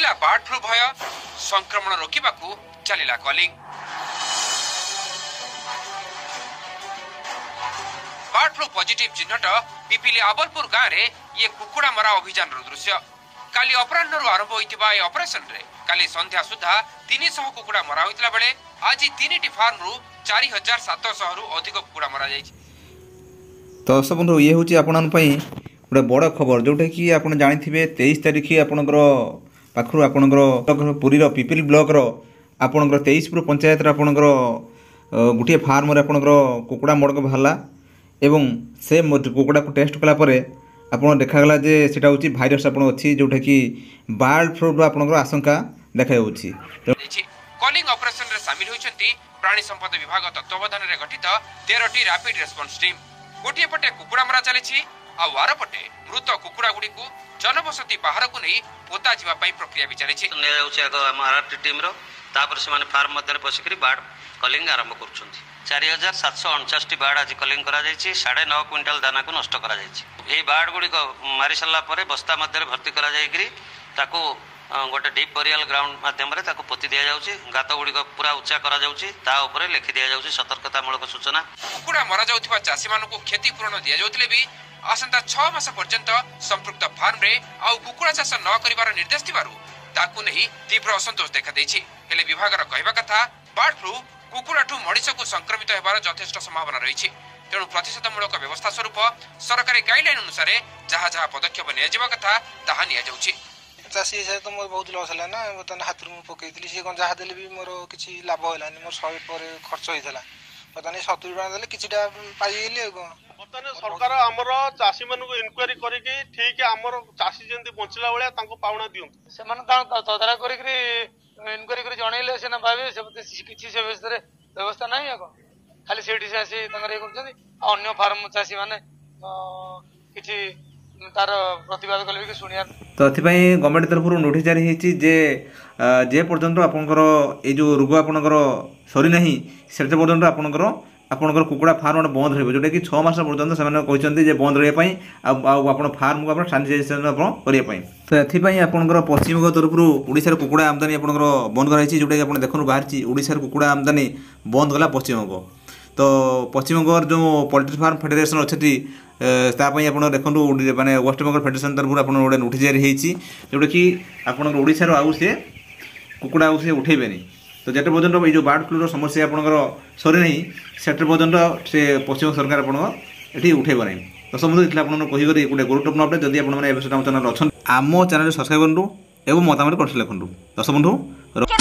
बढ़िला bird flu भय संक्रमण रोकवाकू चलिला calling. Bird flu positive चिन्हट पिपिली आबलपुर गाँव रे ये कुकुड़ा मरा अभियान दृश्य। काली अपराह्न आरंभ होइतिबा ए ऑपरेशन रे काली संध्या सुधा 300 कुकुड़ा मरा होइतला बेले आज 3टी फार्म रु 4700 रु अधिक कुकुड़ा मरा जाइछि। तो सब बंधु ये हूँ आपन गोटे बड़ खबर जोटा कि आप जानी 23 तारिख आपणकर पाखु आपणकर पुरीर पिपिल ब्लॉक आपणकर 23 पंचायत आपणकर गोटे फार्म आपणकर कुकुड़ा मड़क बाहरला एवं से कुकुड़ा को टेस्ट कलापर आप देखागला जे सेटा होची भाइरस आपण अछि जोटा कि बर्ड फ्लू आपणकर आशंका देखा कॉलिंग ऑपरेशन रे शामिल होइछंती प्राणी संपद विभाग तत्वावधान रे गठित 13टी रैपिड रेस्पॉन्स टीम। गोटे पटे कुकुड़ा मरा चलेछि आ वार पटे मृत कुकुड़ा गुडी को जनबसती बाहर को नहीं पोता जीवा पई प्रक्रिया भी चलेछि। ने होछि आरटी टीम रो तापर से माने फार्म मध्ये पसिकरी बर्ड कॉलिंग आरंभ करछंती। 4749 बार्ड आज कलिंग करा जायछि। 9.5 क्विंटाल दाना को नष्ट करा जायछि। एही बार्ड गुडी को मारी सल्ला परे बस्ता मध्ये भर्ती करा जायकरी ताको गोटे डीप बरियल ग्राउंड माध्यम रे ताको पोती दिया जाउछि। गात गुडी को पूरा उच्चा करा जाउछि ता ऊपर लिखि दिया जाउछि सतर्कतामूलक सूचना। कुकुड़ा मरा जाउथिबा चासी मानको क्षतिपूरण दिया जाउतले भी आसंता 6 मास पर्यंत संपृक्त फार्म रे आ कुकुड़ा चाष न करिवार निर्देश दिबारु ताकू नहीं तीव्र असंतोष देखा दैछि। हेले विभाग रा कहबा कथा बर्ड फ्लू कुकुड़ाठू मनीष को संक्रमित होबार यथेष्ट संभावना रही। तेणु प्रतिषेधमूलक व्यवस्था स्वरूप सरकारी गाइडलाइन अनुसार जहाँ जहाँ पदक्षेप निया कथा ताहा निया जाउछि। चाषी हिसाब तो मोर बहुत लॉस है ना बर्तमान हाथ में पकईली सी कौन जहाँ देले भी मोर किसी लाभ होलानी मोर 100 पर खर्च होता बर्तमान 70 टका देले किछिटा पाइले बर्तमान सरकार आमर चाषी मान इनक्वारी करके ठीक आमर चाषी जमी बंचला भाया पावना दियंतु से तदारख कर इनक्वारी कर जनइले से भावे किसी से व्यवस्था ना खाली से आसी अन्य फार्म चाषी मैंने किसी तार प्रतिवाद कले भी शुणिया। तो ये गवर्नमेंट तरफ नोटिस जारी होती जे पर्यंत आपंकर ये जो रोग आपंकर सरी ना से पर्यंत आपंकर आपंकर कुकुड़ा फार्म बंद रही जोटा कि 6 मास पर्यंत से कहते बंद रहा फार्म को सानिटाइजेशन करने। तो ये आपंकर पश्चिमबंग तरफ ओडिशार कुकुड़ा आमदानी आपंकर बंद कराई जोटा कि आप देखो बाहरी ओडिशार कुकुड़ा आमदानी बंद कला पश्चिमबंग। तो पश्चिमबंग जो पोल्ट्री फार्म फेडरेशन अच्छी तापाई आप देखो माने वेस्ट बेंगल फेडरेशन तरफ आप गोटे नोटिस जारी होती जोटा कि आपंकर ओडिशार आउ सी कुकुड़ा आउ सी उठेबेनी। तो जेटे पर्यटन ये जो बर्ड फ्लूर समस्या आपंकर सरी ना से पर्यटन से पश्चिम सरकार आपठी उठेब ना। तो समझ आपको कहीकि गोटे गुरुत्वपूर्ण अपडेट जदि आप चैनल अच्छा आम चैनल सब्सक्राइब करूँ और मतामत कमेंट लिखूँ। दर्शक बंधु।